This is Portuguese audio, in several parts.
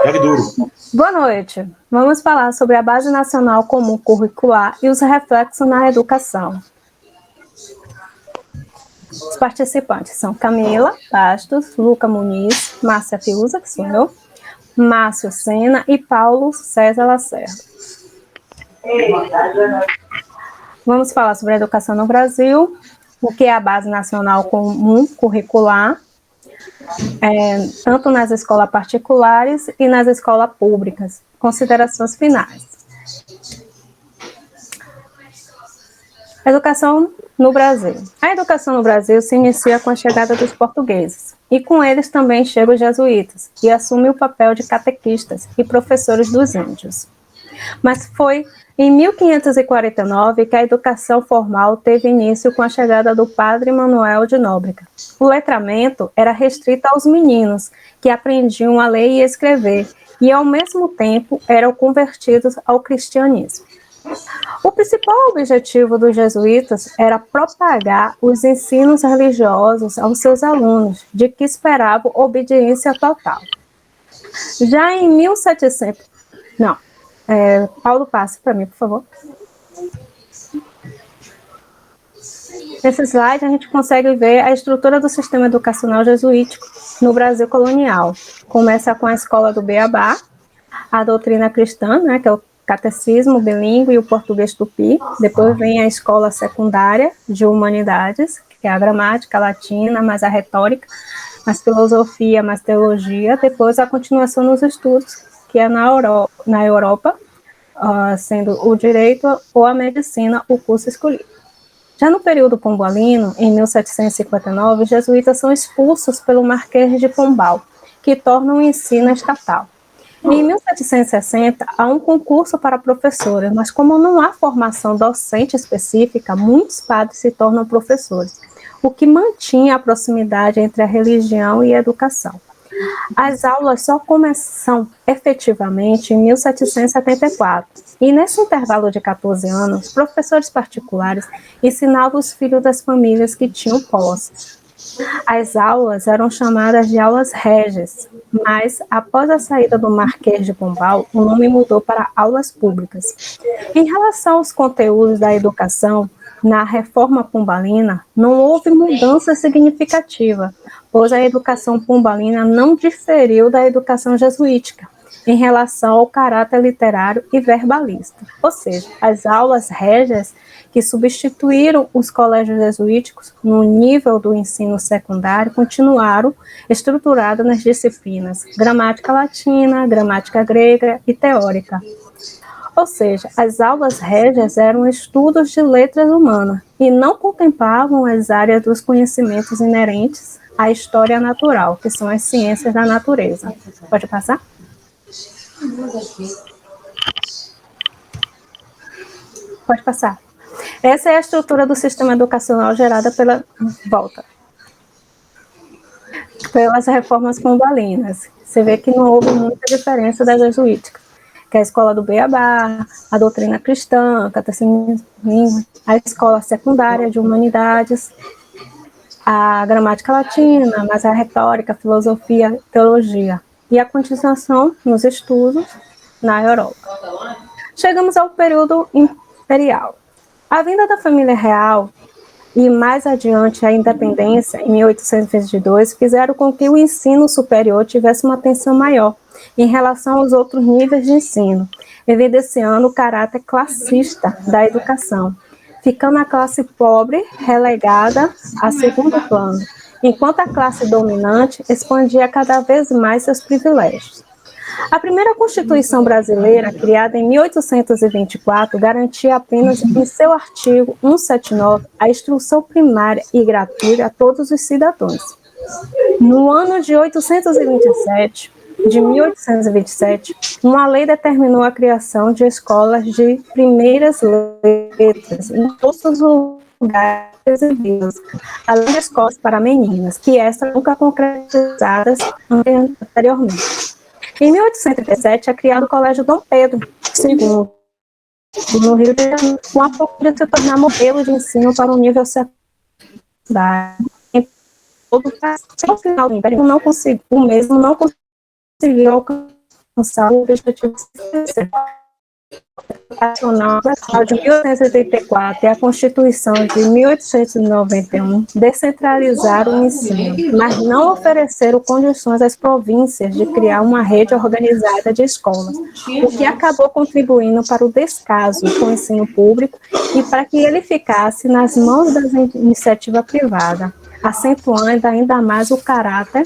Pegue duro. Boa noite. Vamos falar sobre a Base Nacional Comum Curricular e os reflexos na educação. Os participantes são Camila Bastos, Luca Muniz, Márcia Fiuza, que sou eu, Márcio Sena e Paulo César Lacerda. Vamos falar sobre a educação no Brasil, o que é a Base Nacional Comum Curricular, tanto nas escolas particulares e nas escolas públicas. Considerações finais. Educação no Brasil. A educação no Brasil se inicia com a chegada dos portugueses, e com eles também chegam os jesuítas, que assumem o papel de catequistas e professores dos índios. Mas foi em 1549 que a educação formal teve início com a chegada do padre Manuel de Nóbrega. O letramento era restrito aos meninos, que aprendiam a ler e escrever, e ao mesmo tempo eram convertidos ao cristianismo. O principal objetivo dos jesuítas era propagar os ensinos religiosos aos seus alunos, de que esperavam obediência total. Já em 1700... Paulo, passe para mim, por favor. Nesse slide, a gente consegue ver a estrutura do sistema educacional jesuítico no Brasil colonial. Começa com a escola do Beabá, a doutrina cristã, né, que é o catecismo bilíngue e o português tupi. Depois vem a escola secundária de humanidades, que é a gramática latina, mais a retórica, mais filosofia, mais teologia. Depois a continuação nos estudos, que é na Europa, sendo o direito ou a medicina o curso escolhido. Já no período pombalino, em 1759, os jesuítas são expulsos pelo Marquês de Pombal, que torna o ensino estatal. Em 1760, há um concurso para professores, mas como não há formação docente específica, muitos padres se tornam professores, o que mantinha a proximidade entre a religião e a educação. As aulas só começam efetivamente em 1774, e nesse intervalo de 14 anos, professores particulares ensinavam os filhos das famílias que tinham posses. As aulas eram chamadas de aulas régias, mas após a saída do Marquês de Pombal, o nome mudou para aulas públicas. Em relação aos conteúdos da educação, na reforma pombalina, não houve mudança significativa, pois a educação pombalina não diferiu da educação jesuítica em relação ao caráter literário e verbalista. Ou seja, as aulas régias que substituíram os colégios jesuíticos no nível do ensino secundário continuaram estruturadas nas disciplinas gramática latina, gramática grega e teórica. Ou seja, as aulas régias eram estudos de letras humanas e não contemplavam as áreas dos conhecimentos inerentes à história natural, que são as ciências da natureza. Pode passar? Pode passar. Essa é a estrutura do sistema educacional gerada pelas reformas pombalinas. Você vê que não houve muita diferença da jesuítica, que é a escola do Beabá, a doutrina cristã, o catecismo, a escola secundária de humanidades, a gramática latina, mas a retórica, a filosofia, a teologia, e a continuação nos estudos na Europa. Chegamos ao período imperial. A vinda da família real e mais adiante a independência, em 1822, fizeram com que o ensino superior tivesse uma atenção maior em relação aos outros níveis de ensino, evidenciando o caráter classista da educação, ficando a classe pobre relegada a segundo plano, enquanto a classe dominante expandia cada vez mais seus privilégios. A primeira Constituição brasileira, criada em 1824, garantia apenas em seu artigo 179 a instrução primária e gratuita a todos os cidadãos. No ano de 1827, uma lei determinou a criação de escolas de primeiras letras em todos os lugares exibidos, além de escolas para meninas, que essas nunca concretizadas anteriormente. Em 1837, é criado o Colégio Dom Pedro II, no Rio de Janeiro, com a procura de se tornar modelo de ensino para o nível secundário. Ao final do Império, o mesmo não conseguiu alcançar alcançar o objetivo nacional de 1884 e a Constituição de 1891 descentralizaram o ensino, mas não ofereceram condições às províncias de criar uma rede organizada de escolas, o que acabou contribuindo para o descaso com o ensino público e para que ele ficasse nas mãos da iniciativa privada, acentuando ainda mais o caráter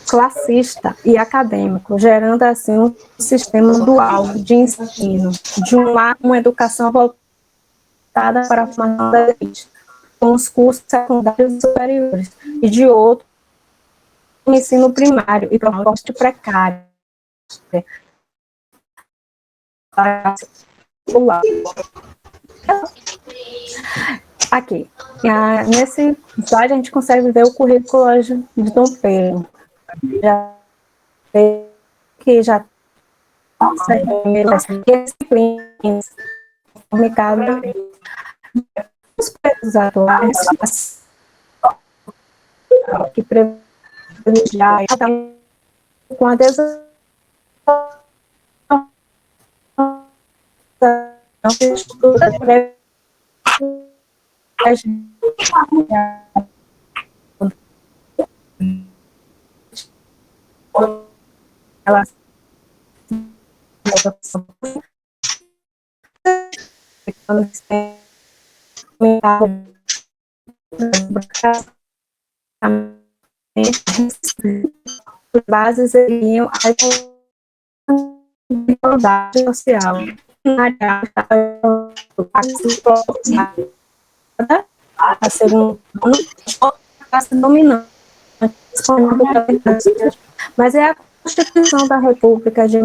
classista e acadêmico, gerando assim um sistema dual de ensino, de um lado uma educação voltada para a formação da elite, com os cursos secundários e superiores, e de outro um ensino primário e proposta precária. Aqui, nesse slide a gente consegue ver o currículo hoje de Dom Pedro. Que já disciplinas comunicadas os preços atuais que privilegiar com a adesão que estuda ela bases seriam a igualdade social a segunda classe dominante, mas é a Constituição da República de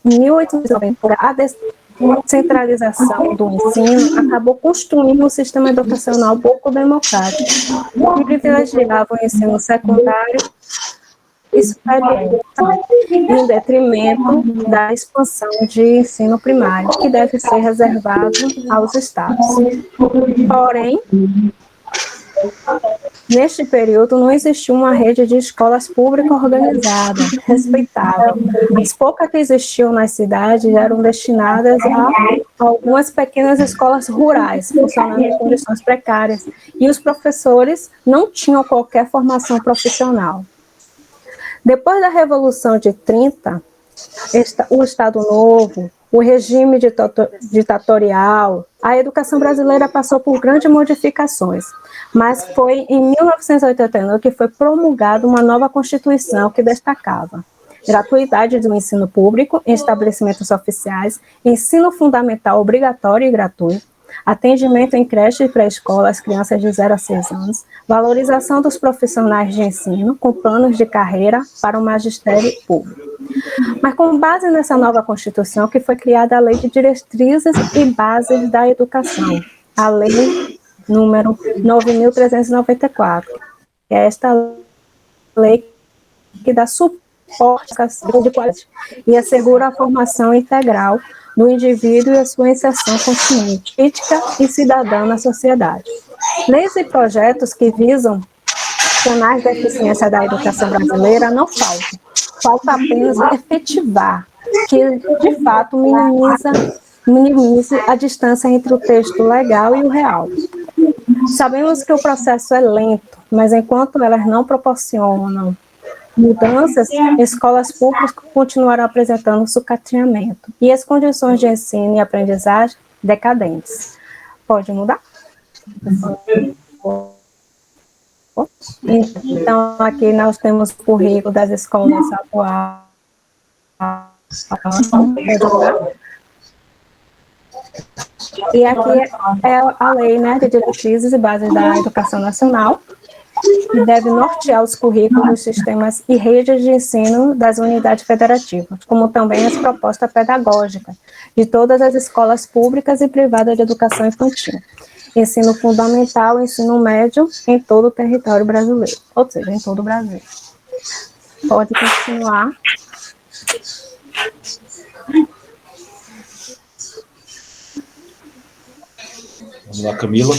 1890, a descentralização do ensino acabou construindo um sistema educacional pouco democrático, que privilegiava o ensino secundário e superior, em detrimento da expansão de ensino primário, que deve ser reservado aos estados. Porém, neste período, não existiu uma rede de escolas públicas organizada, respeitável. As poucas que existiam nas cidades eram destinadas a algumas pequenas escolas rurais, funcionando em condições precárias, e os professores não tinham qualquer formação profissional. Depois da Revolução de 30, o Estado Novo, o regime ditatorial, a educação brasileira passou por grandes modificações, mas foi em 1989 que foi promulgada uma nova Constituição que destacava gratuidade do ensino público em estabelecimentos oficiais, ensino fundamental obrigatório e gratuito, atendimento em creche e pré-escola às crianças de 0 a 6 anos, valorização dos profissionais de ensino com planos de carreira para o magistério público. Mas com base nessa nova Constituição que foi criada a Lei de Diretrizes e Bases da Educação, a Lei número 9.394, que é esta lei que dá suporte de qualidade e assegura a formação integral do indivíduo e a sua inserção consciente, crítica e cidadã na sociedade. Leis e projetos que visam sanar a deficiência da educação brasileira não faltam. Falta apenas efetivar, que de fato minimize a distância entre o texto legal e o real. Sabemos que o processo é lento, mas enquanto elas não proporcionam mudanças, escolas públicas continuarão apresentando sucateamento e as condições de ensino e aprendizagem decadentes. Pode mudar? Então, aqui nós temos o currículo das escolas atuais. E aqui é a lei, né, de diretrizes e bases da educação nacional, que deve nortear os currículos, sistemas e redes de ensino das unidades federativas, como também as propostas pedagógicas de todas as escolas públicas e privadas de educação infantil, ensino fundamental e ensino médio em todo o território brasileiro, ou seja, em todo o Brasil. Pode continuar. Vamos lá, Camila.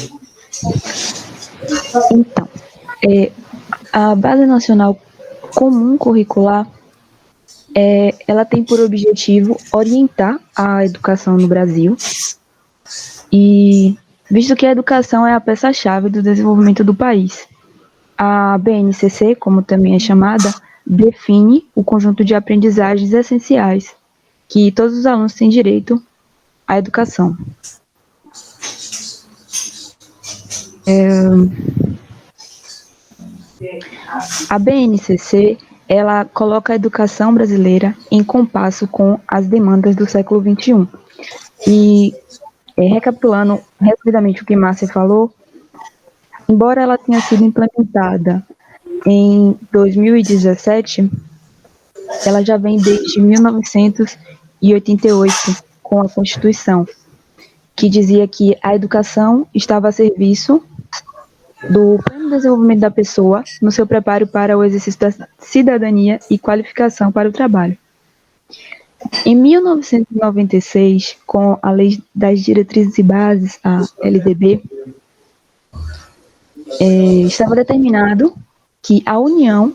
Então, a Base Nacional Comum Curricular ela tem por objetivo orientar a educação no Brasil, e visto que a educação é a peça-chave do desenvolvimento do país. A BNCC, como também é chamada, define o conjunto de aprendizagens essenciais que todos os alunos têm direito à educação. A BNCC, ela coloca a educação brasileira em compasso com as demandas do século XXI. E, recapitulando rapidamente o que Márcia falou, embora ela tenha sido implementada em 2017, ela já vem desde 1988 com a Constituição, que dizia que a educação estava a serviço do pleno desenvolvimento da pessoa no seu preparo para o exercício da cidadania e qualificação para o trabalho. Em 1996, com a Lei das Diretrizes e Bases, a LDB, estava determinado que a União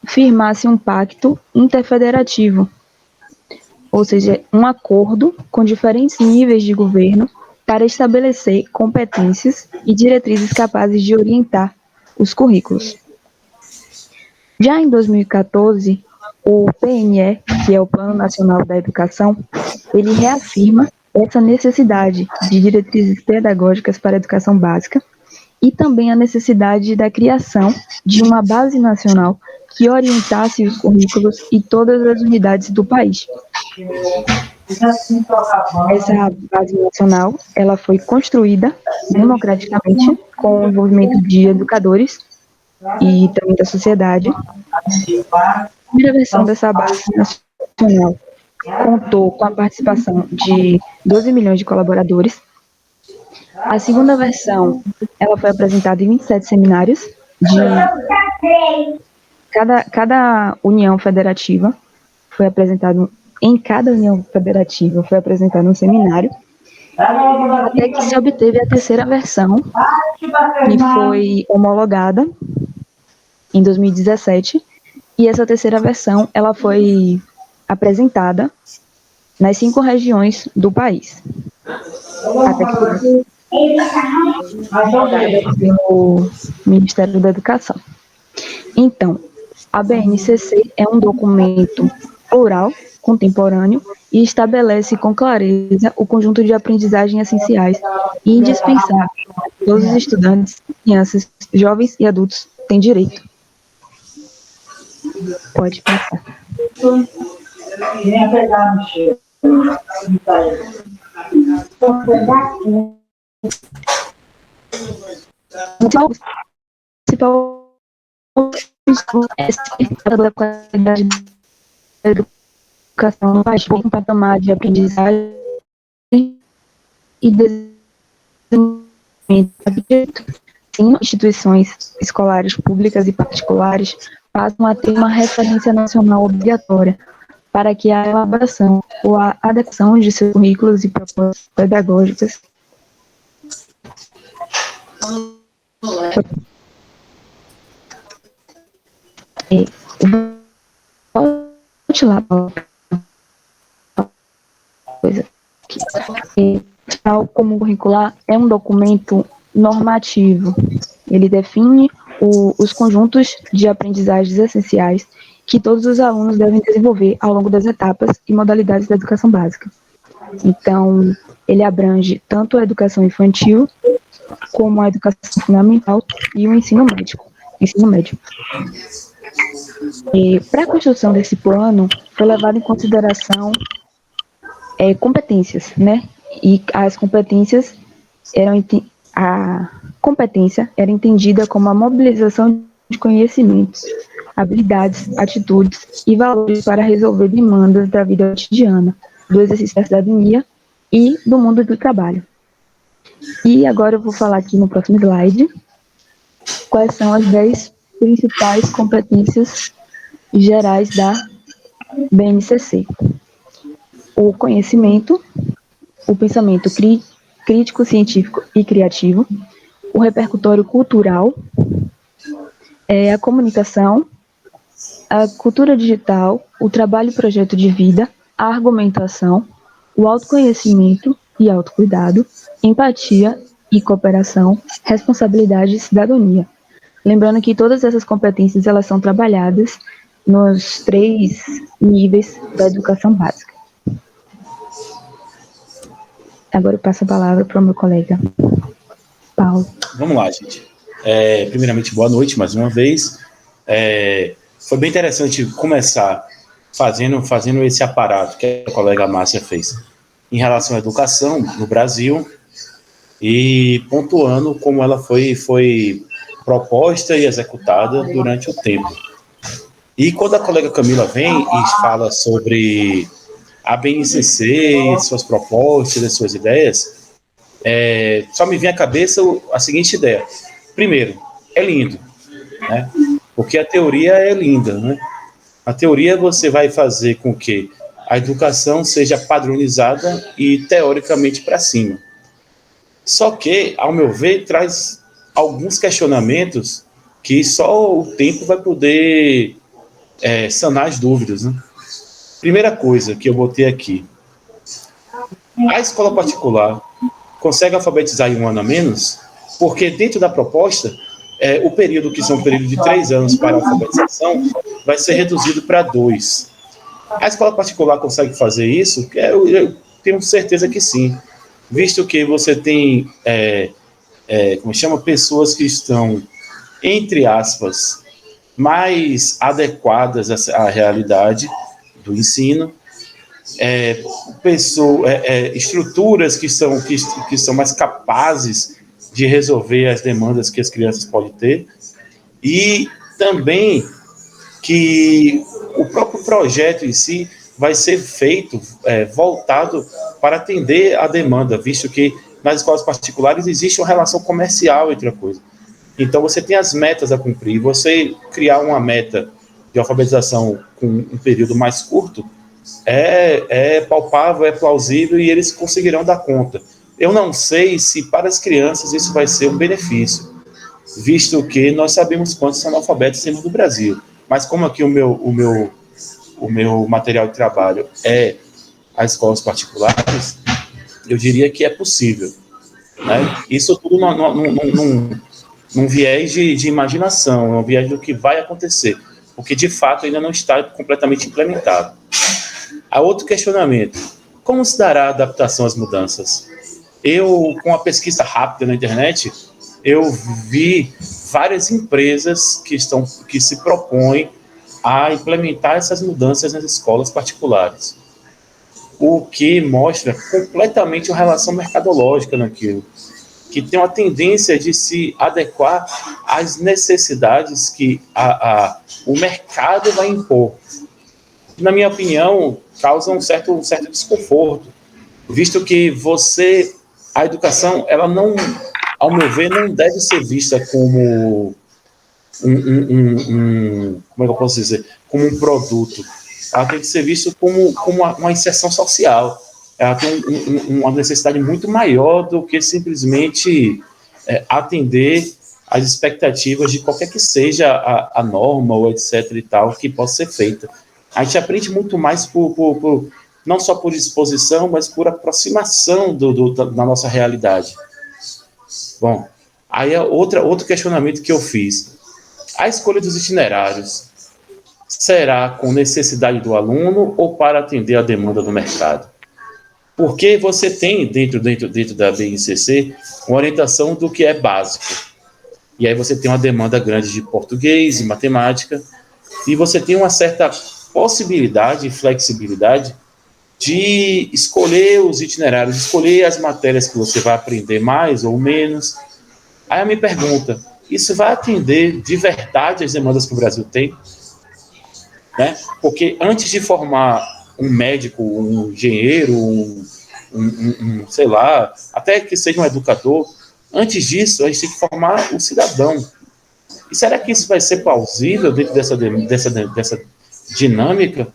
firmasse um pacto interfederativo, ou seja, um acordo com diferentes níveis de governo para estabelecer competências e diretrizes capazes de orientar os currículos. Já em 2014, o PNE, que é o Plano Nacional da Educação, ele reafirma essa necessidade de diretrizes pedagógicas para a educação básica e também a necessidade da criação de uma base nacional que orientasse os currículos e todas as unidades do país. Essa base nacional, ela foi construída democraticamente com o envolvimento de educadores e também da sociedade. A primeira versão dessa base nacional contou com a participação de 12 milhões de colaboradores. A segunda versão, ela foi apresentada em 27 seminários de cada união federativa, foi apresentado em cada união federativa foi apresentado um seminário, até que se obteve a terceira versão, que foi homologada em 2017, e essa terceira versão ela foi apresentada nas 5 regiões do país, até que foi homologada pelo Ministério da Educação. Então, a BNCC é um documento plural, contemporâneo, e estabelece com clareza o conjunto de aprendizagem essenciais e indispensáveis que todos os estudantes, crianças, jovens e adultos têm direito. Pode passar. O principal é da qualidade da educação no país, um patamar de aprendizagem e desenvolvimento. Sim, instituições escolares públicas e particulares passam a ter uma referência nacional obrigatória para que a elaboração ou a adequação de seus currículos e propostas pedagógicas volte lá coisa que tal como curricular é um documento normativo. Ele define os conjuntos de aprendizagens essenciais que todos os alunos devem desenvolver ao longo das etapas e modalidades da educação básica. Então, ele abrange tanto a educação infantil como a educação fundamental e o ensino médio. Para a construção desse plano, foi levado em consideração competências, né? E as competências a competência era entendida como a mobilização de conhecimentos, habilidades, atitudes e valores para resolver demandas da vida cotidiana, do exercício da cidadania e do mundo do trabalho. E agora eu vou falar aqui no próximo slide quais são as 10 principais competências gerais da BNCC. O conhecimento, o pensamento crítico, científico e criativo, o repercutório cultural, a comunicação, a cultura digital, o trabalho e projeto de vida, a argumentação, o autoconhecimento e autocuidado, empatia e cooperação, responsabilidade e cidadania. Lembrando que todas essas competências elas são trabalhadas nos 3 níveis da educação básica. Agora eu passo a palavra para o meu colega Paulo. Vamos lá, gente. Primeiramente, boa noite mais uma vez. Foi bem interessante começar fazendo esse aparato que a colega Márcia fez em relação à educação no Brasil e pontuando como ela foi proposta e executada durante o tempo. E quando a colega Camila vem e fala sobre a BNCC, suas propostas, as suas ideias, só me vem à cabeça a seguinte ideia. Primeiro, é lindo, né? Porque a teoria é linda, né? A teoria você vai fazer com que a educação seja padronizada e teoricamente para cima. Só que, ao meu ver, traz alguns questionamentos que só o tempo vai poder sanar as dúvidas, né? Primeira coisa que eu botei aqui. A escola particular consegue alfabetizar em 1 ano a menos? Porque dentro da proposta, o período, que são um período de 3 anos para a alfabetização, vai ser reduzido para 2. A escola particular consegue fazer isso? Eu tenho certeza que sim. Visto que você tem, como chama, pessoas que estão, entre aspas, mais adequadas à realidade do ensino, estruturas que são mais capazes de resolver as demandas que as crianças podem ter, e também que o próprio projeto em si vai ser feito, voltado para atender a demanda, visto que nas escolas particulares existe uma relação comercial entre a coisa. Então, você tem as metas a cumprir. Você criar uma meta de alfabetização com um período mais curto é palpável, é plausível e eles conseguirão dar conta. Eu não sei se para as crianças isso vai ser um benefício, visto que nós sabemos quantos são analfabetos temos no Brasil. Mas como aqui o meu material de trabalho é as escolas particulares, eu diria que é possível, né? Isso tudo num viés de imaginação, num viés do que vai acontecer, porque de fato ainda não está completamente implementado. Há outro questionamento: como se dará a adaptação às mudanças? Eu, com a pesquisa rápida na internet, eu vi várias empresas que se propõem a implementar essas mudanças nas escolas particulares, o que mostra completamente uma relação mercadológica naquilo, que tem uma tendência de se adequar às necessidades que o mercado vai impor. Na minha opinião, causa um certo desconforto, visto que a educação, ela não, ao meu ver, não deve ser vista como como é que eu posso dizer? Como um produto. Ela tem que ser vista como uma inserção social. Ela tem uma necessidade muito maior do que simplesmente atender às expectativas de qualquer que seja a norma ou etc e tal que possa ser feita. A gente aprende muito mais não só por exposição, mas por aproximação da nossa realidade. Bom, aí é outro questionamento que eu fiz. A escolha dos itinerários será com necessidade do aluno ou para atender a demanda do mercado? Porque você tem dentro da BNCC uma orientação do que é básico. E aí você tem uma demanda grande de português e matemática, e você tem uma certa possibilidade e flexibilidade de escolher os itinerários, escolher as matérias que você vai aprender mais ou menos. Aí eu me pergunto, isso vai atender de verdade as demandas que o Brasil tem? Né? Porque antes de formar um médico, um engenheiro, sei lá, até que seja um educador, antes disso a gente tem que formar um cidadão. E será que isso vai ser plausível dentro dessa dinâmica?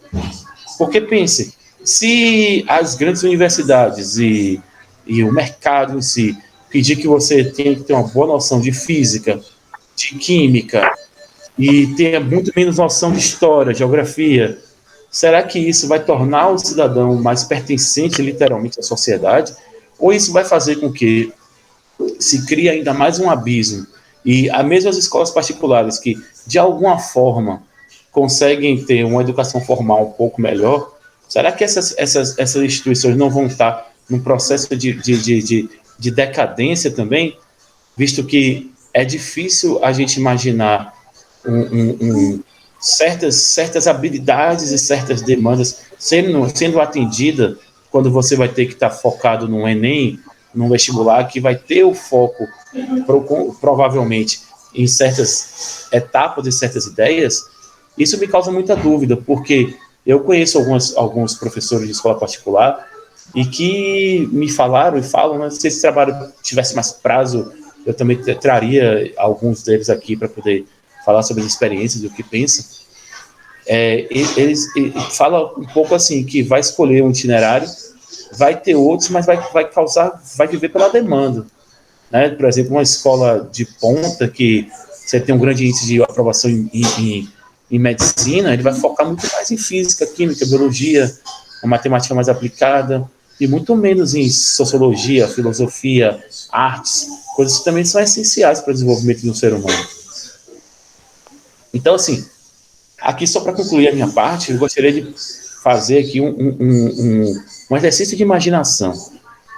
Porque pense, se as grandes universidades e o mercado em si pedir que você tenha que ter uma boa noção de física, de química, e tenha muito menos noção de história, geografia, será que isso vai tornar o cidadão mais pertencente literalmente à sociedade? Ou isso vai fazer com que se crie ainda mais um abismo e as mesmas escolas particulares que, de alguma forma, conseguem ter uma educação formal um pouco melhor, será que essas instituições não vão estar num processo de decadência também, visto que é difícil a gente imaginar certas habilidades e certas demandas sendo atendidas quando você vai ter que estar focado no Enem, num vestibular que vai ter o foco provavelmente em certas etapas e certas ideias. Isso me causa muita dúvida, porque eu conheço alguns professores de escola particular e que me falaram e falam, né, se esse trabalho tivesse mais prazo, eu também traria alguns deles aqui para poder falar sobre as experiências e o que pensam. Eles falam um pouco assim, que vai escolher um itinerário, vai ter outros, mas vai viver pela demanda. Né? Por exemplo, uma escola de ponta que você tem um grande índice de aprovação em medicina, ele vai focar muito mais em física, química, biologia, uma matemática mais aplicada, e muito menos em sociologia, filosofia, artes, coisas que também são essenciais para o desenvolvimento do ser humano. Então, assim, aqui só para concluir a minha parte, eu gostaria de fazer aqui um exercício de imaginação.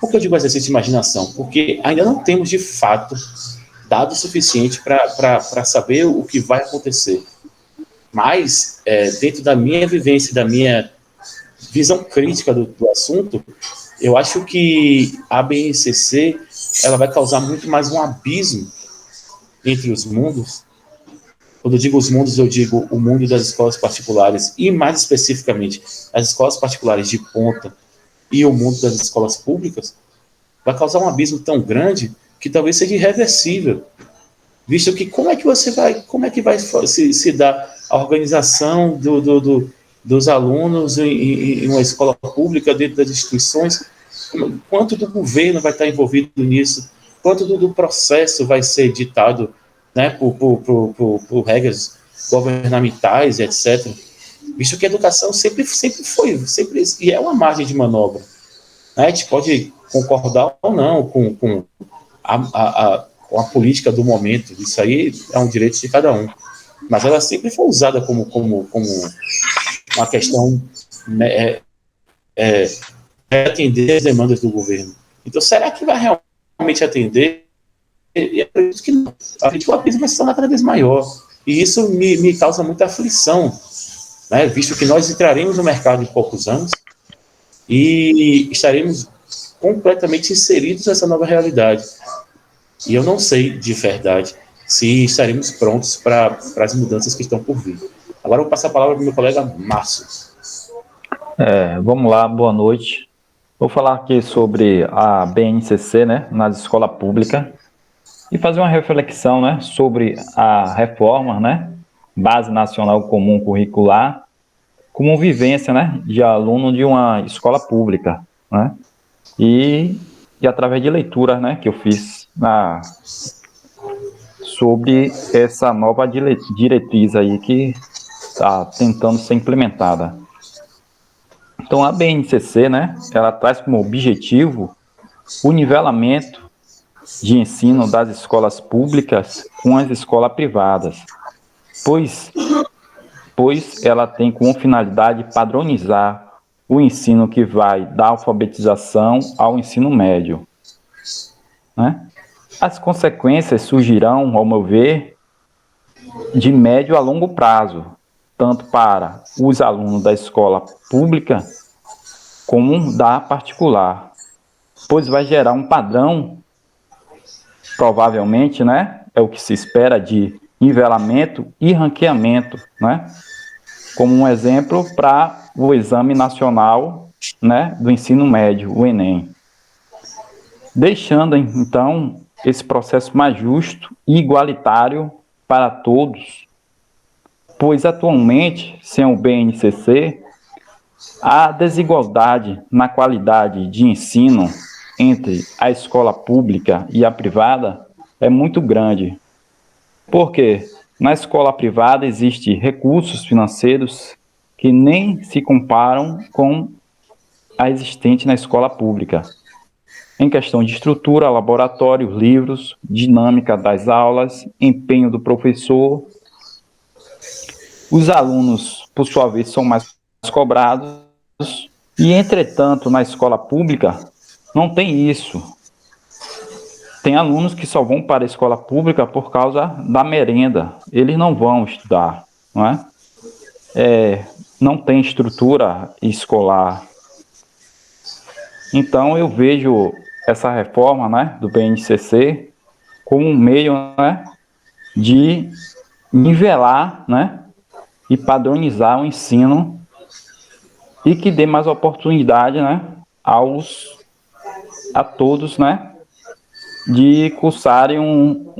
Por que eu digo exercício de imaginação? Porque ainda não temos, de fato, dados suficientes para saber o que vai acontecer. Mas, dentro da minha vivência, da minha visão crítica do assunto, eu acho que a BNCC ela vai causar muito mais um abismo entre os mundos. Quando eu digo os mundos, eu digo o mundo das escolas particulares e, mais especificamente, as escolas particulares de ponta e o mundo das escolas públicas, vai causar um abismo tão grande que talvez seja irreversível, visto que como é que vai se dar a organização dos alunos em uma escola pública dentro das instituições, quanto do governo vai estar envolvido nisso, quanto do processo vai ser ditado, né, por regras governamentais, etc. Visto que a educação sempre foi, e é uma margem de manobra. Né? A gente pode concordar ou não com a política do momento, isso aí é um direito de cada um. Mas ela sempre foi usada como uma questão, né, atender as demandas do governo. Então, será que vai realmente atender? E acredito que não. Acredito que o abismo vai se tornar cada vez maior. E isso me causa muita aflição, né, visto que nós entraremos no mercado em poucos anos e estaremos completamente inseridos nessa nova realidade. E eu não sei, de verdade, se estaremos prontos para as mudanças que estão por vir. Agora eu vou passar a palavra para o meu colega Márcio. Vamos lá, boa noite. Vou falar aqui sobre a BNCC, né, nas escolas públicas, e fazer uma reflexão, né, sobre a reforma, né, Base Nacional Comum Curricular, como vivência, né, de aluno de uma escola pública, né, e através de leituras, né, que eu fiz sobre essa nova diretriz aí que está tentando ser implementada. Então, a BNCC, né, ela traz como objetivo o nivelamento de ensino das escolas públicas com as escolas privadas, pois ela tem como finalidade padronizar o ensino que vai da alfabetização ao ensino médio. Né? As consequências surgirão, ao meu ver, de médio a longo prazo, tanto para os alunos da escola pública como da particular, pois vai gerar um padrão, provavelmente, né, é o que se espera de nivelamento e ranqueamento, né, como um exemplo para o Exame Nacional, né, do Ensino Médio, o Enem. Deixando, então, esse processo mais justo e igualitário para todos, pois atualmente, sem o BNCC, a desigualdade na qualidade de ensino entre a escola pública e a privada é muito grande. Por quê? Na escola privada existem recursos financeiros que nem se comparam com a existente na escola pública. Em questão de estrutura, laboratório, livros, dinâmica das aulas, empenho do professor. Os alunos, por sua vez, são mais cobrados e, entretanto, na escola pública não tem isso. Tem alunos que só vão para a escola pública por causa da merenda. Eles não vão estudar, não é? Não tem estrutura escolar. Então, eu vejo essa reforma, né, do BNCC como um meio, né, de nivelar, né, e padronizar o ensino e que dê mais oportunidade, né, a todos, né, de cursarem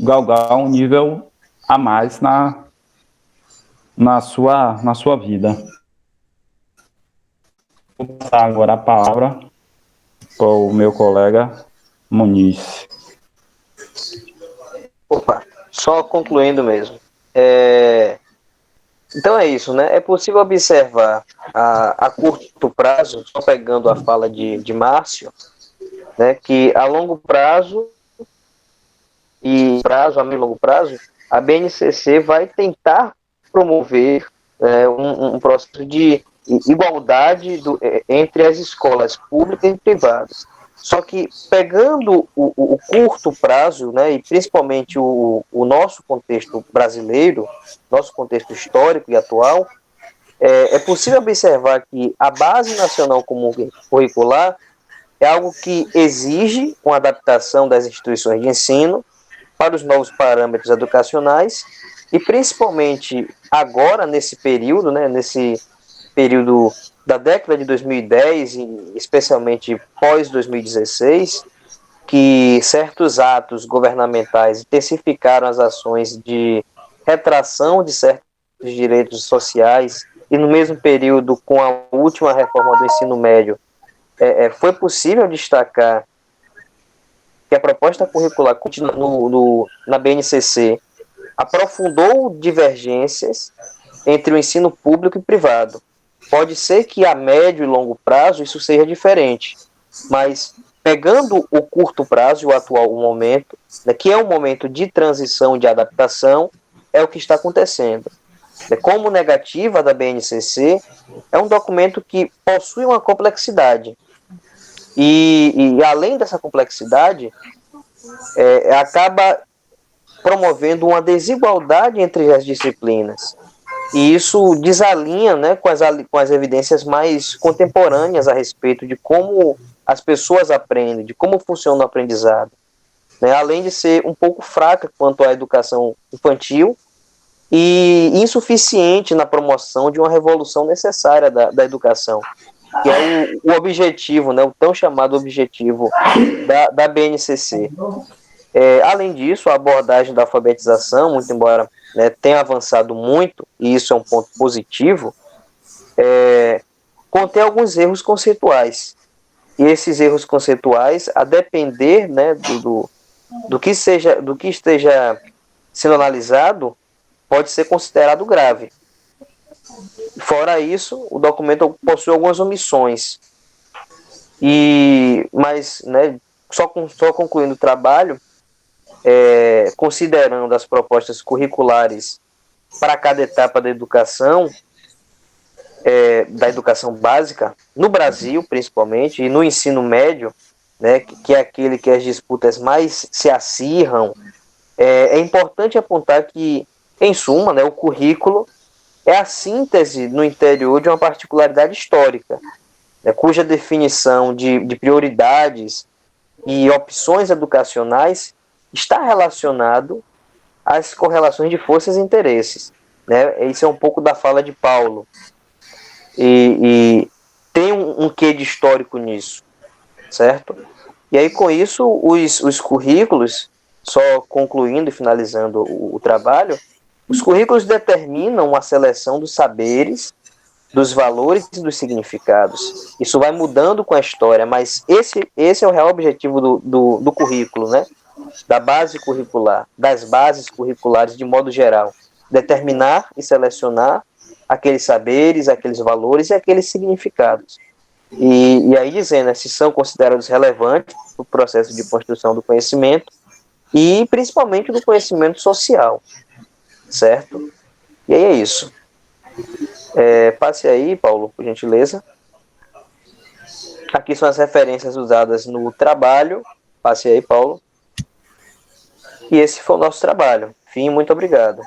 galgar um nível a mais na sua vida. Vou passar agora a palavra para o meu colega Muniz. Opa, só concluindo mesmo. Então é isso, né? É possível observar a curto prazo, só pegando a fala de Márcio, né, que a longo prazo a meio e longo prazo, a BNCC vai tentar promover um processo de igualdade entre as escolas públicas e privadas. Só que pegando o curto prazo, né, e principalmente o nosso contexto brasileiro, nosso contexto histórico e atual, é possível observar que a Base Nacional Comum Curricular é algo que exige uma adaptação das instituições de ensino para os novos parâmetros educacionais e principalmente agora nesse período, né, nesse período da década de 2010 e especialmente pós-2016, que certos atos governamentais intensificaram as ações de retração de certos direitos sociais e no mesmo período com a última reforma do ensino médio foi possível destacar que a proposta curricular na BNCC aprofundou divergências entre o ensino público e privado. Pode ser que a médio e longo prazo isso seja diferente, mas pegando o curto prazo e o atual momento, né, que é um momento de transição, de adaptação, é o que está acontecendo. Como negativa da BNCC, é um documento que possui uma complexidade. E além dessa complexidade, acaba promovendo uma desigualdade entre as disciplinas. E isso desalinha, né, com as evidências mais contemporâneas a respeito de como as pessoas aprendem, de como funciona o aprendizado. Né, além de ser um pouco fraca quanto à educação infantil e insuficiente na promoção de uma revolução necessária da educação, que é o objetivo, né, o tão chamado objetivo da BNCC. Além disso, a abordagem da alfabetização, muito embora, né, tenha avançado muito, e isso é um ponto positivo, contém alguns erros conceituais. E esses erros conceituais, a depender, né, do que esteja sendo analisado, pode ser considerado grave. Fora isso, o documento possui algumas omissões. Mas, né, só concluindo o trabalho, considerando as propostas curriculares para cada etapa da educação básica, no Brasil principalmente, e no ensino médio, né, que é aquele que as disputas mais se acirram, é importante apontar que, em suma, né, o currículo é a síntese no interior de uma particularidade histórica, né, cuja definição de prioridades e opções educacionais está relacionado às correlações de forças e interesses. Né? Isso é um pouco da fala de Paulo. E tem um quê de histórico nisso, certo? E aí, com isso, os currículos, só concluindo e finalizando o trabalho, os currículos determinam uma seleção dos saberes, dos valores e dos significados. Isso vai mudando com a história, mas esse é o real objetivo do currículo, né? da base curricular, das bases curriculares de modo geral, determinar e selecionar aqueles saberes, aqueles valores e aqueles significados. E aí dizendo, se são considerados relevantes no processo de construção do conhecimento e principalmente do conhecimento social, certo? E aí é isso. Passe aí, Paulo, por gentileza. Aqui são as referências usadas no trabalho. Passe aí, Paulo. E esse foi o nosso trabalho. Fim, muito obrigado.